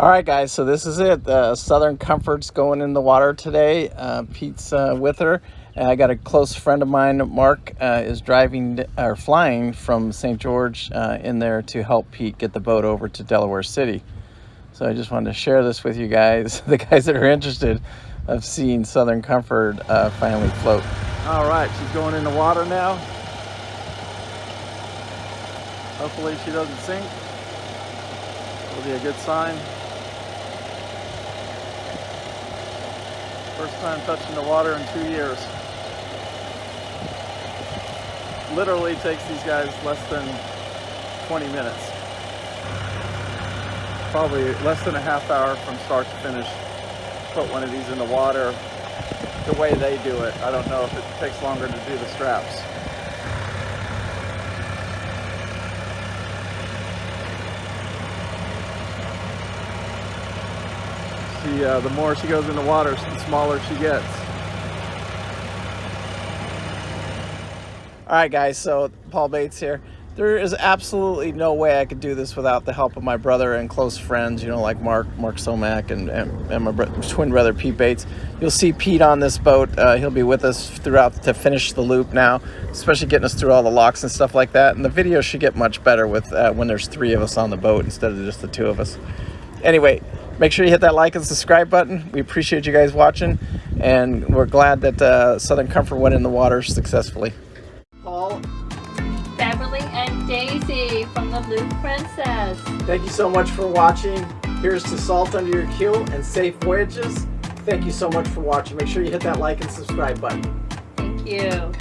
All right, guys, so this is it. Southern Comfort's going in the water today. Pete's with her. And I got a close friend of mine, Mark, is flying from St. George in there to help Pete get the boat over to Delaware City. So I just wanted to share this with you guys, the guys that are interested of seeing Southern Comfort finally float. All right, she's going in the water now. Hopefully she doesn't sink. It'll be a good sign. First time touching the water in 2 years. Literally takes these guys less than 20 minutes. Probably less than a half hour from start to finish. Put one of these in the water the way they do it. I don't know if it takes longer to do the straps. The more she goes in the water, the smaller she gets. All right, guys, so Paul Bates here. There is absolutely no way I could do this without the help of my brother and close friends, you know, like Mark Somack and my twin brother, Pete Bates. You'll see Pete on this boat. He'll be with us throughout to finish the loop now, especially getting us through all the locks and stuff like that. And the video should get much better with when there's 3 of us on the boat instead of just the 2 of us. Anyway, make sure you hit that like and subscribe button. We appreciate you guys watching, and we're glad that Southern Comfort went in the water successfully. Paul, Beverly, and Daisy from the Blue Princess. thank you so much for watching. Here's to salt under your keel and safe voyages. Thank you so much for watching. Make sure you hit that like and subscribe button. Thank you.